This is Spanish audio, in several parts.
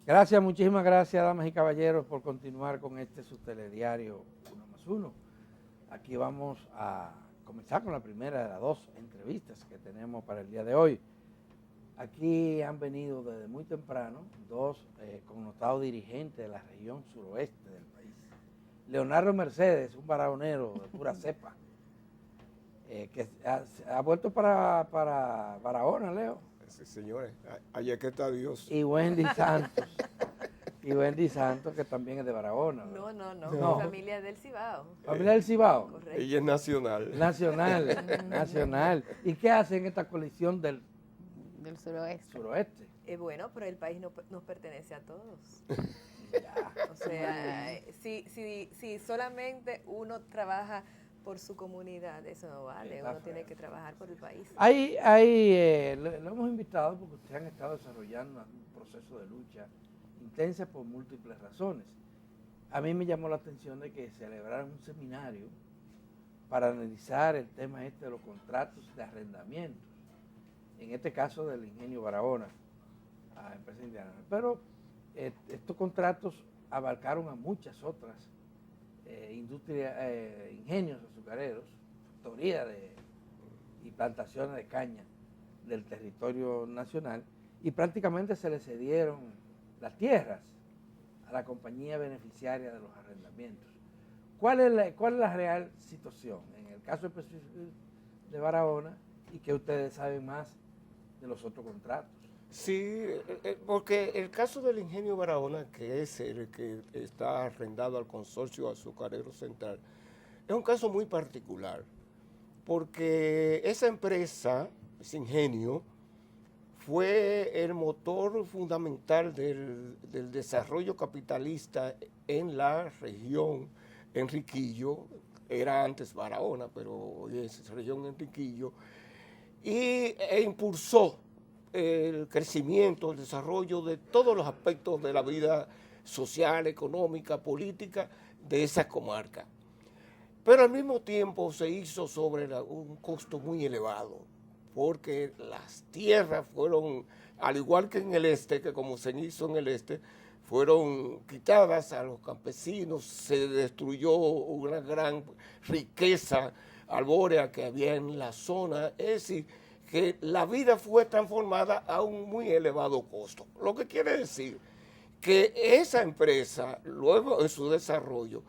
Gracias, muchísimas gracias, damas y caballeros, por continuar con su telediario 1+1. Aquí vamos a comenzar con la primera de las dos entrevistas que tenemos para el día de hoy. Aquí han venido desde muy temprano dos connotados dirigentes de la región suroeste del país. Leonardo Mercedes, un baraonero de pura cepa, que ha vuelto para Barahona, Leo. Sí, señores, ayer que está Dios. Y Wendy Santos. Y Wendy Santos, que también es de Barahona. No, No. mi familia es del Cibao. ¿Familia del Cibao? Correcto. Ella es nacional. Nacional. ¿Y qué hacen esta coalición del suroeste? Bueno, pero el país nos pertenece a todos. Ya. O sea, si solamente uno trabaja por su comunidad, eso no vale. Uno tiene que trabajar por el país. Lo hemos invitado porque ustedes han estado desarrollando un proceso de lucha intensa por múltiples razones. A mí me llamó la atención de que celebraran un seminario para analizar el tema de los contratos de arrendamientos, en este caso del Ingenio Barahona, a la empresa indiana. Pero estos contratos abarcaron a muchas otras industrias, ingenios azucareros, factorías y plantaciones de caña del territorio nacional, y prácticamente se le cedieron las tierras a la compañía beneficiaria de los arrendamientos. ¿Cuál es la real situación en el caso específico de Barahona y que ustedes saben más de los otros contratos? Sí, porque el caso del Ingenio Barahona, que es el que está arrendado al Consorcio Azucarero Central, es un caso muy particular, porque esa empresa, ese ingenio, fue el motor fundamental del desarrollo capitalista en la región Enriquillo. Era antes Barahona, pero hoy es región Enriquillo, e impulsó el crecimiento, el desarrollo de todos los aspectos de la vida social, económica, política de esa comarca. Pero al mismo tiempo se hizo sobre un costo muy elevado, porque las tierras fueron, al igual que en el este, que como se hizo en el este, fueron quitadas a los campesinos, se destruyó una gran riqueza arbórea que había en la zona, es decir, que la vida fue transformada a un muy elevado costo. Lo que quiere decir que esa empresa, luego en su desarrollo,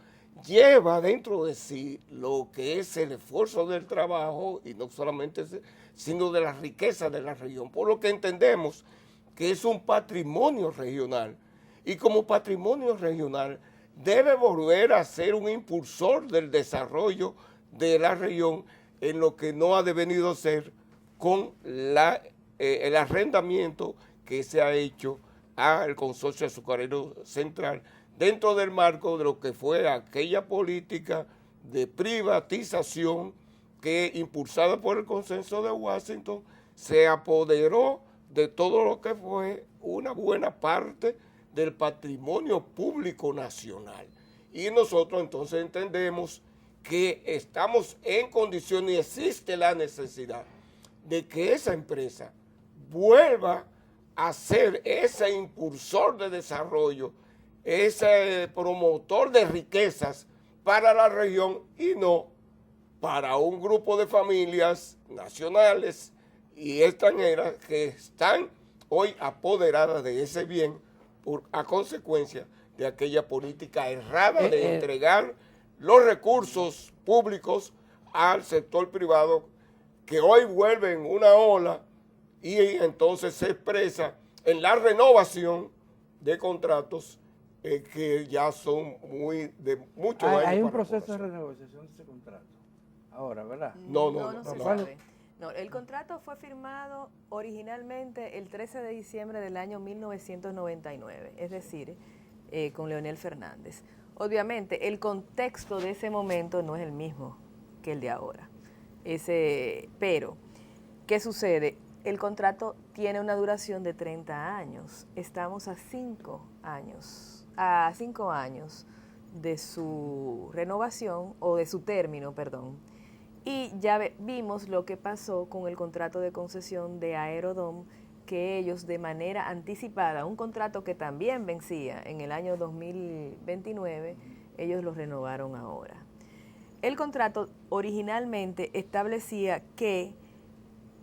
lleva dentro de sí lo que es el esfuerzo del trabajo, y no solamente ese, sino de la riqueza de la región, por lo que entendemos que es un patrimonio regional, y como patrimonio regional debe volver a ser un impulsor del desarrollo de la región en lo que no ha devenido ser con el arrendamiento que se ha hecho al Consorcio Azucarero Central dentro del marco de lo que fue aquella política de privatización que, impulsada por el Consenso de Washington, se apoderó de todo lo que fue una buena parte del patrimonio público nacional. Y nosotros entonces entendemos que estamos en condiciones y existe la necesidad de que esa empresa vuelva a ser ese impulsor de desarrollo, ese promotor de riquezas para la región y no para un grupo de familias nacionales y extranjeras que están hoy apoderadas de ese bien a consecuencia de aquella política errada de entregar los recursos públicos al sector privado, que hoy vuelven una ola y entonces se expresa en la renovación de contratos que ya son de muchos años. Hay un proceso de renegociación de ese contrato ahora, ¿verdad? No se sabe. No, el contrato fue firmado originalmente el 13 de diciembre del año 1999, es decir, con Leonel Fernández. Obviamente, el contexto de ese momento no es el mismo que el de ahora. Pero, ¿qué sucede? El contrato tiene una duración de 30 años. Estamos a 5 años de su renovación, o de su término, perdón. Y ya vimos lo que pasó con el contrato de concesión de Aerodom, que ellos de manera anticipada, un contrato que también vencía en el año 2029, ellos lo renovaron ahora. El contrato originalmente establecía que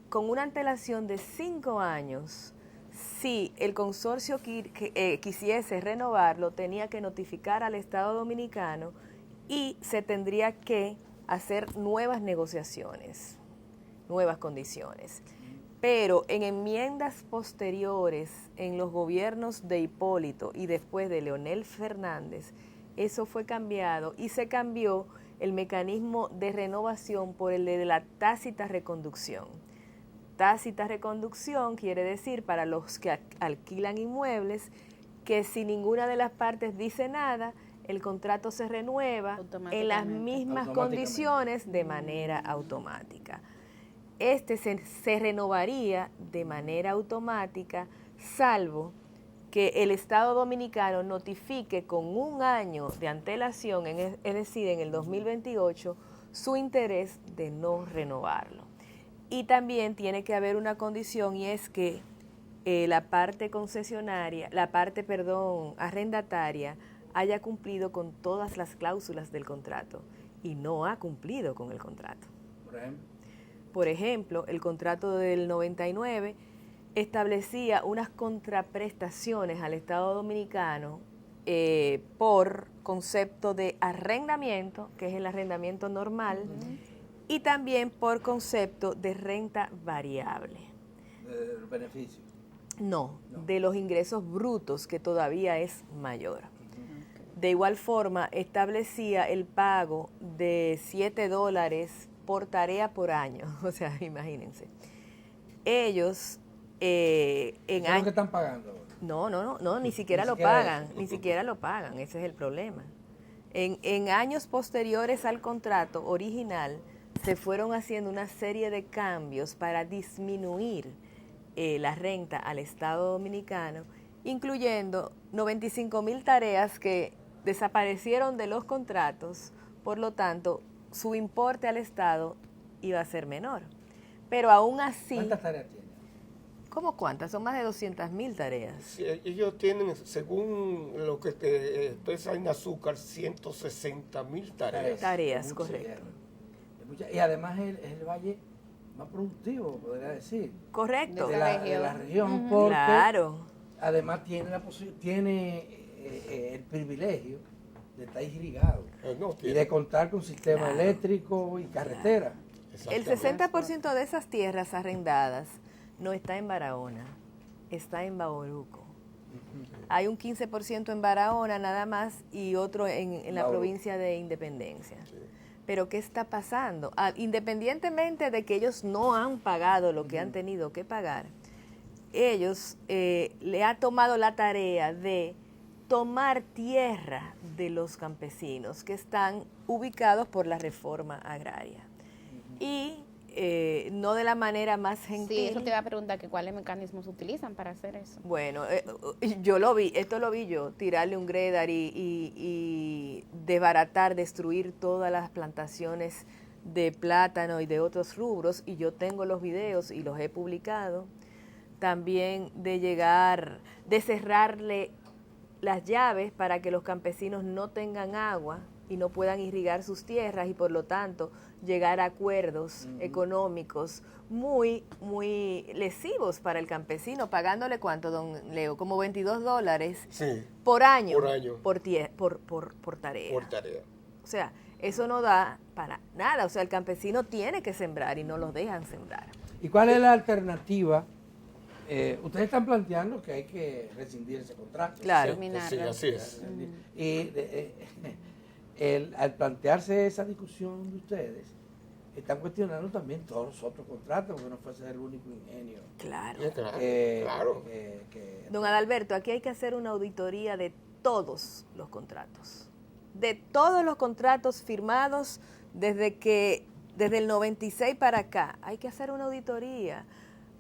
con una antelación de 5 años, si el consorcio quisiese renovarlo, tenía que notificar al Estado Dominicano y se tendría que hacer nuevas negociaciones, nuevas condiciones. Pero en enmiendas posteriores, en los gobiernos de Hipólito y después de Leonel Fernández, eso fue cambiado y se cambió el mecanismo de renovación por el de la tácita reconducción. Tácita reconducción quiere decir, para los que alquilan inmuebles, que si ninguna de las partes dice nada, el contrato se renueva en las mismas condiciones de manera automática. Este se renovaría de manera automática, salvo que el Estado Dominicano notifique con 1 año de antelación, es decir, en el 2028, su interés de no renovarlo. Y también tiene que haber una condición, y es que la parte arrendataria haya cumplido con todas las cláusulas del contrato y no ha cumplido con el contrato. Por ejemplo, el contrato del 99 establecía unas contraprestaciones al Estado Dominicano por concepto de arrendamiento, que es el arrendamiento normal, y también por concepto de renta variable. ¿Del beneficio? No, de los ingresos brutos, que todavía es mayor. De igual forma, establecía el pago de $7 por tarea por año. O sea, imagínense. Ellos ¿Qué es lo que están pagando ahora? No, ni siquiera lo pagan, ni siquiera lo pagan, ese es el problema. En años posteriores al contrato original, se fueron haciendo una serie de cambios para disminuir la renta al Estado Dominicano, incluyendo 95,000 tareas que desaparecieron de los contratos, por lo tanto, su importe al Estado iba a ser menor. Pero aún así... ¿Cuántas tareas tienen? ¿Cómo cuántas? Son más de 200,000 tareas. Sí, ellos tienen, según lo que te expresa en azúcar, 160,000 tareas. Tareas, correcto. Y además es el valle más productivo, podría decir. Correcto. De la región, porque claro. además tiene el privilegio de estar irrigado y de contar con sistema eléctrico y carretera. El 60% de esas tierras arrendadas no está en Barahona, está en Bauruco. Hay un 15% en Barahona nada más y otro en la provincia de Independencia. Sí. Pero ¿qué está pasando? Independientemente de que ellos no han pagado lo que han tenido que pagar, ellos le ha tomado la tarea de tomar tierra de los campesinos que están ubicados por la reforma agraria. Y no de la manera más gentil. Sí, eso te iba a preguntar, que cuáles mecanismos utilizan para hacer eso. Bueno, yo lo vi, esto lo vi yo, tirarle un gredar y desbaratar, destruir todas las plantaciones de plátano y de otros rubros, y yo tengo los videos y los he publicado. También de cerrarle las llaves para que los campesinos no tengan agua y no puedan irrigar sus tierras y por lo tanto llegar a acuerdos económicos muy, muy lesivos para el campesino, pagándole ¿cuánto, don Leo? Como $22 por año, por tarea. Por tarea. O sea, eso no da para nada, o sea, el campesino tiene que sembrar y no los dejan sembrar. ¿Y cuál es la alternativa? Ustedes están planteando que hay que rescindir ese contrato. Claro. Sí, así es. Y al plantearse esa discusión de ustedes, están cuestionando también todos los otros contratos, porque no fuese el único ingenio. Claro. Claro. Don Adalberto, aquí hay que hacer una auditoría de todos los contratos. De todos los contratos firmados desde el 96 para acá. Hay que hacer una auditoría.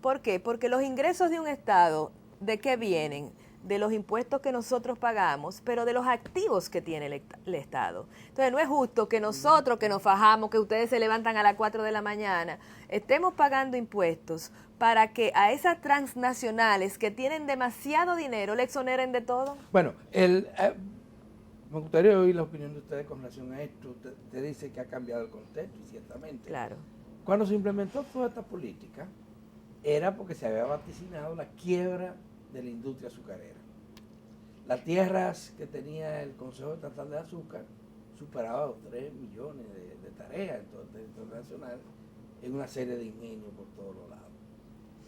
¿Por qué? Porque los ingresos de un Estado, ¿de qué vienen? de los impuestos que nosotros pagamos, pero de los activos que tiene el Estado. Entonces no es justo que nosotros que nos fajamos, que ustedes se levantan a las 4 de la mañana, estemos pagando impuestos para que a esas transnacionales que tienen demasiado dinero le exoneren de todo. Bueno, me gustaría oír la opinión de ustedes con relación a esto. Usted dice que ha cambiado el contexto, y ciertamente. Claro. Cuando se implementó toda esta política, era porque se había vaticinado la quiebra de la industria azucarera. Las tierras que tenía el Consejo Estatal de Azúcar superaban los 3 millones de tareas en todo el territorio nacional, en una serie de ingenios por todos los lados.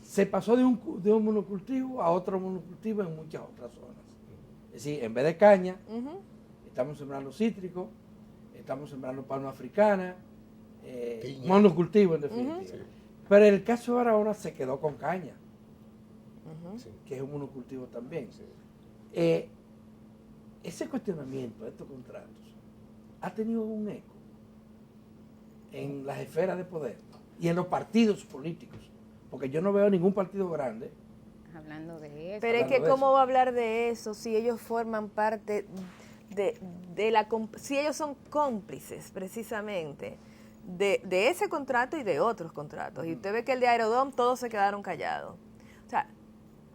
Se pasó de un monocultivo a otro monocultivo en muchas otras zonas. Es decir, en vez de caña, estamos sembrando cítricos, estamos sembrando palma africana, monocultivo en definitiva. Pero en el caso de Barahona se quedó con caña, que es un monocultivo también. Ese cuestionamiento de estos contratos ha tenido un eco en las esferas de poder y en los partidos políticos, porque yo no veo ningún partido grande hablando de eso. Pero es que ¿cómo va a hablar de eso si ellos forman parte si ellos son cómplices precisamente de ese contrato y de otros contratos? Y usted ve que el de Aerodom todos se quedaron callados. O sea,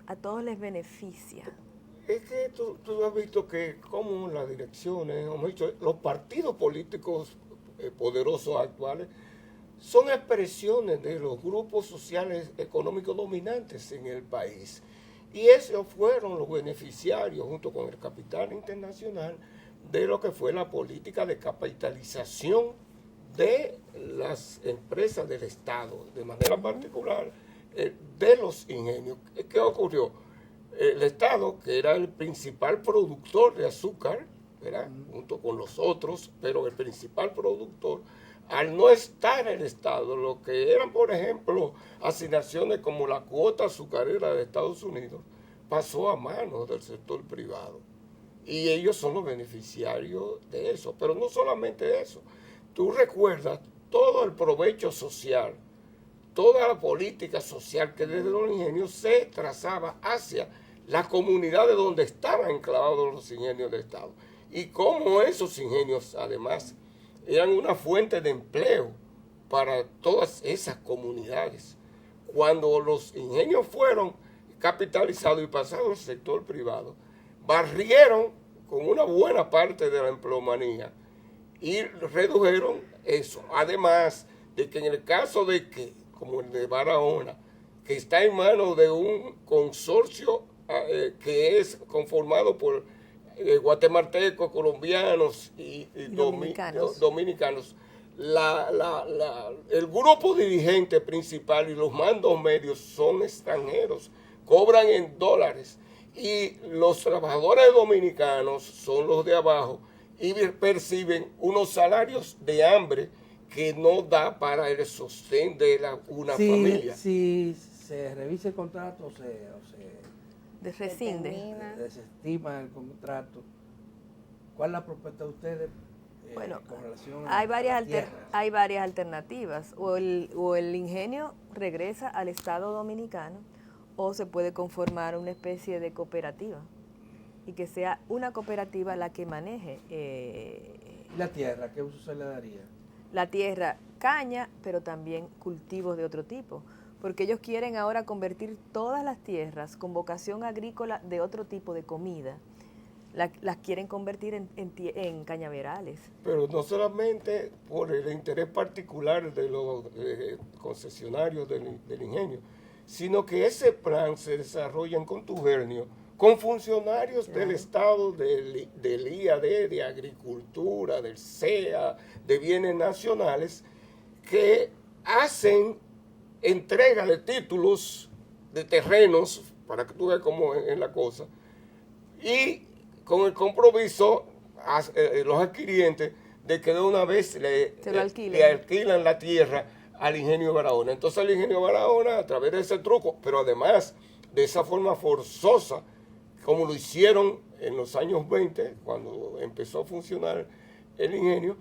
a todos les beneficia. Es que tú has visto que como las direcciones, hemos dicho, los partidos políticos poderosos actuales son expresiones de los grupos sociales económicos dominantes en el país. Y esos fueron los beneficiarios, junto con el capital internacional, de lo que fue la política de capitalización de las empresas del Estado, de manera particular de los ingenios. ¿Qué ocurrió? El Estado, que era el principal productor de azúcar, ¿verdad? Junto con los otros, pero el principal productor, al no estar el Estado, lo que eran, por ejemplo, asignaciones como la cuota azucarera de Estados Unidos, pasó a manos del sector privado. Y ellos son los beneficiarios de eso. Pero no solamente eso. Tú recuerdas todo el provecho social, toda la política social que desde los ingenios se trazaba hacia las comunidades donde estaban enclavados los ingenios del Estado. Y cómo esos ingenios, además, eran una fuente de empleo para todas esas comunidades. Cuando los ingenios fueron capitalizados y pasados al sector privado, barrieron con una buena parte de la empleomanía y redujeron eso. Además de que en el caso de que, como el de Barahona, que está en manos de un consorcio que es conformado por guatemaltecos, colombianos y dominicanos. El grupo dirigente principal y los mandos medios son extranjeros, cobran en dólares, y los trabajadores dominicanos son los de abajo y perciben unos salarios de hambre que no da para el sostén de una familia. Si se revisa el contrato o se desestima el contrato, ¿cuál es la propuesta de ustedes con relación hay a hay varias alternativas. O el ingenio regresa al Estado dominicano, o se puede conformar una especie de cooperativa y que sea una cooperativa la que maneje. ¿Y la tierra? ¿Qué uso se le daría? La tierra, caña, pero también cultivos de otro tipo, porque ellos quieren ahora convertir todas las tierras con vocación agrícola de otro tipo de comida, las quieren convertir en cañaverales. Pero no solamente por el interés particular de los concesionarios del ingenio, sino que ese plan se desarrolla en contubernio con funcionarios del Estado, del IAD, de Agricultura, del CEA, de Bienes Nacionales, que hacen entrega de títulos de terrenos, para que tú veas cómo es la cosa, y con el compromiso los adquirientes de que de una vez le alquilan la tierra al ingenio Barahona. Entonces el ingenio Barahona, a través de ese truco, pero además de esa forma forzosa, como lo hicieron en los años 20, cuando empezó a funcionar el ingenio,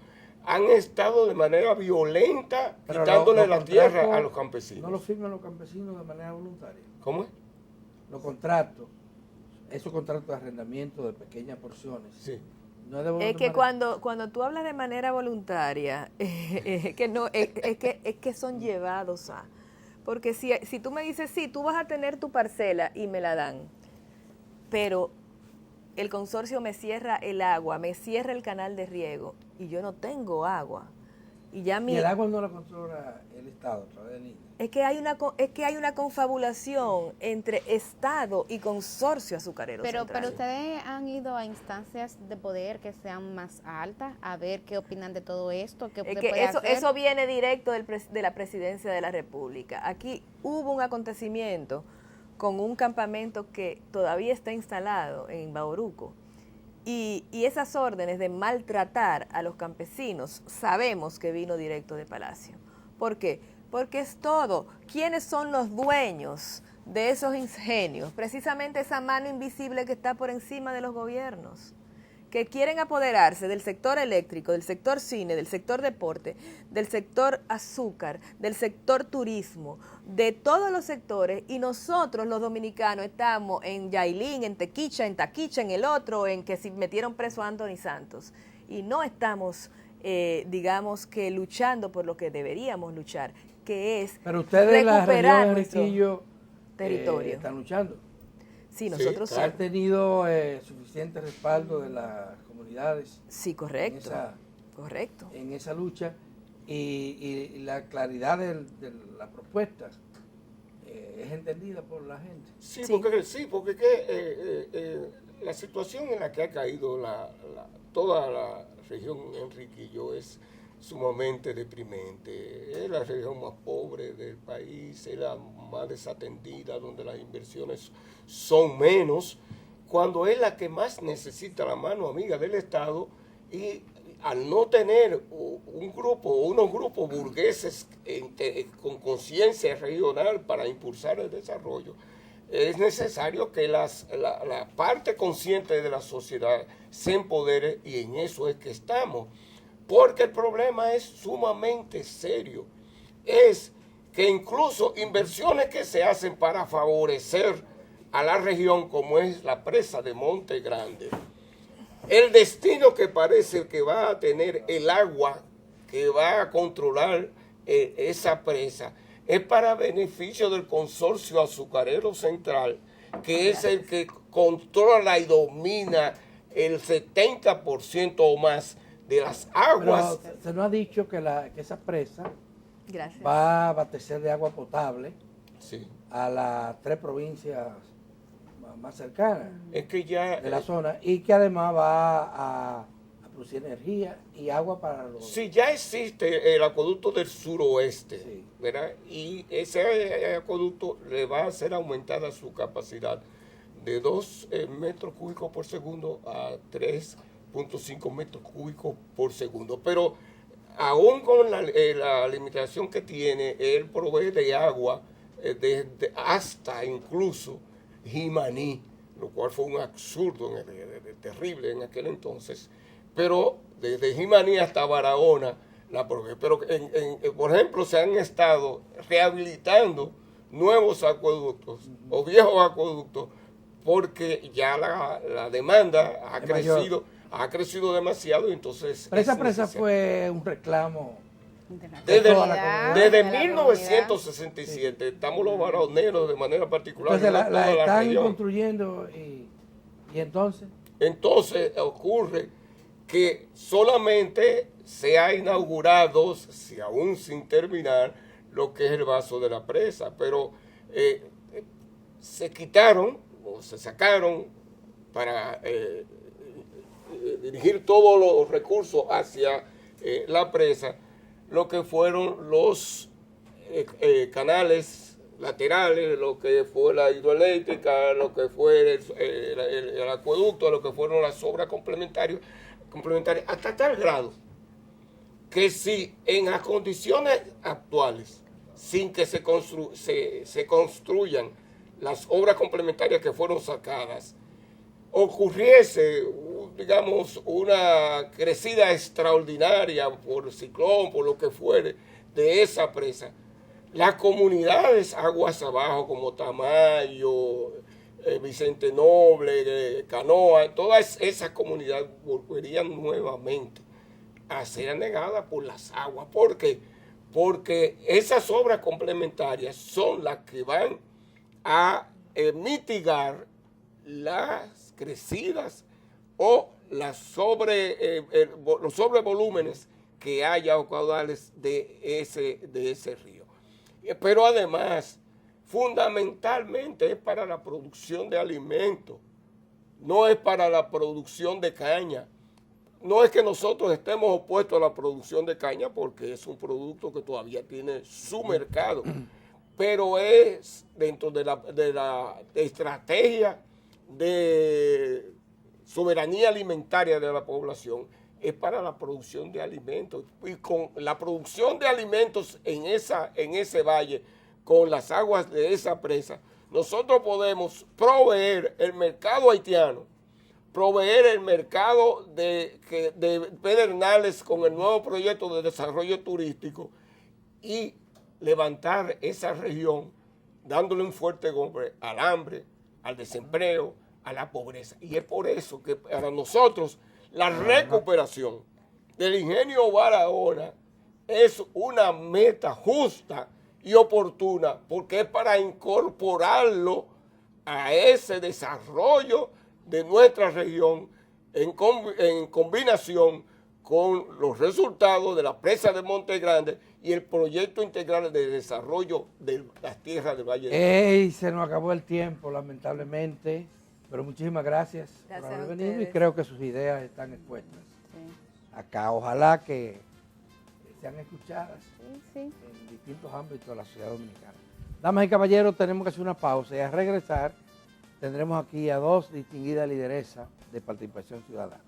han estado de manera violenta quitándole la tierra a los campesinos. ¿No lo firman los campesinos de manera voluntaria? ¿Cómo es? Los contratos esos contratos de arrendamiento de pequeñas porciones. Sí. No es, de es que manera... cuando tú hablas de manera voluntaria, es que son llevados a... Porque si tú me dices, sí, tú vas a tener tu parcela y me la dan, pero el consorcio me cierra el agua, me cierra el canal de riego y yo no tengo agua. Y el agua no la controla el Estado a través del INE. Es que hay una confabulación entre Estado y consorcio azucarero central. Pero ustedes han ido a instancias de poder que sean más altas, a ver qué opinan de todo esto, qué es se que puede hacer. eso viene directo de la presidencia de la República. Aquí hubo un acontecimiento con un campamento que todavía está instalado en Bauruco. Y esas órdenes de maltratar a los campesinos sabemos que vino directo de Palacio. ¿Por qué? Porque es todo. ¿Quiénes son los dueños de esos ingenios? Precisamente esa mano invisible que está por encima de los gobiernos, que quieren apoderarse del sector eléctrico, del sector cine, del sector deporte, del sector azúcar, del sector turismo, de todos los sectores, y nosotros los dominicanos estamos en Yailín, en Tequicha, en Taquicha, en el otro, en que si metieron preso a Anthony Santos, y no estamos, digamos que luchando por lo que deberíamos luchar, que es pero ustedes en la región de Enriquillo territorio. Están luchando. Sí, nosotros sí. ¿Han tenido suficiente respaldo de las comunidades? Sí, correcto. Correcto. En esa lucha y la claridad de la propuesta es entendida por la gente. Sí, porque la situación en la que ha caído toda la región Enriquillo es sumamente deprimente. Es la región más pobre del país, es la más desatendida, donde las inversiones son menos, cuando es la que más necesita la mano amiga del Estado, y al no tener unos grupos burgueses con conciencia regional para impulsar el desarrollo, es necesario que la parte consciente de la sociedad se empodere, y en eso es que estamos. Porque el problema es sumamente serio. Es que incluso inversiones que se hacen para favorecer a la región, como es la presa de Monte Grande, el destino que parece que va a tener el agua que va a controlar esa presa es para beneficio del consorcio azucarero central, que es el que controla y domina el 70% o más de las aguas. Pero se nos ha dicho que esa presa Gracias. va a abastecer de agua potable Sí. a las 3 provincias más cercanas Es que ya de la zona, y que además va a producir energía y agua para los... sí, ya existe el acueducto del suroeste, Sí. ¿verdad? Y ese acueducto le va a hacer aumentada su capacidad de 2 metros cúbicos por segundo a 3.5 metros cúbicos por segundo. Pero aún con la limitación que tiene, él provee de agua hasta incluso Jimaní, lo cual fue un absurdo terrible en aquel entonces. Pero desde Jimaní hasta Barahona la provee. Pero por ejemplo, se han estado rehabilitando nuevos acueductos o viejos acueductos, porque ya la demanda ha crecido demasiado, y entonces... Pero esa presa fue un reclamo desde 1967, estamos los barahoneros de manera particular. Entonces la están construyendo y entonces... Entonces ocurre que solamente se ha inaugurado, si aún sin terminar, lo que es el vaso de la presa, pero se quitaron o se sacaron para dirigir todos los recursos hacia la presa, lo que fueron los canales laterales, lo que fue la hidroeléctrica, lo que fue el acueducto, lo que fueron las obras complementarias, hasta tal grado que si en las condiciones actuales, sin que se construyan las obras complementarias que fueron sacadas, ocurriese, digamos, una crecida extraordinaria por ciclón, por lo que fuere, de esa presa, las comunidades aguas abajo, como Tamayo, Vicente Noble, Canoa, todas esas comunidades volverían nuevamente a ser anegadas por las aguas. ¿Por qué? Porque esas obras complementarias son las que van a mitigar las crecidas o los sobrevolúmenes que haya o caudales de ese río. Pero además, fundamentalmente es para la producción de alimentos, no es para la producción de caña. No es que nosotros estemos opuestos a la producción de caña porque es un producto que todavía tiene su mercado, pero es dentro de la estrategia de soberanía alimentaria de la población, es para la producción de alimentos. Y con la producción de alimentos en ese valle, con las aguas de esa presa, nosotros podemos proveer el mercado haitiano, proveer el mercado de Pedernales con el nuevo proyecto de desarrollo turístico y levantar esa región dándole un fuerte golpe al hambre, al desempleo, a la pobreza. Y es por eso que para nosotros la recuperación del ingenio Barahona es una meta justa y oportuna, porque es para incorporarlo a ese desarrollo de nuestra región en combinación con los resultados de la presa de Monte Grande y el proyecto integral de desarrollo de las tierras del Valle de Se nos acabó el tiempo, lamentablemente, pero muchísimas gracias por Gracias haber a venido y ustedes. creo que sus ideas están expuestas Sí, acá. Ojalá que sean escuchadas sí. en distintos ámbitos de la sociedad dominicana. Damas y caballeros, tenemos que hacer una pausa y al regresar tendremos aquí a dos distinguidas lideresas de participación ciudadana.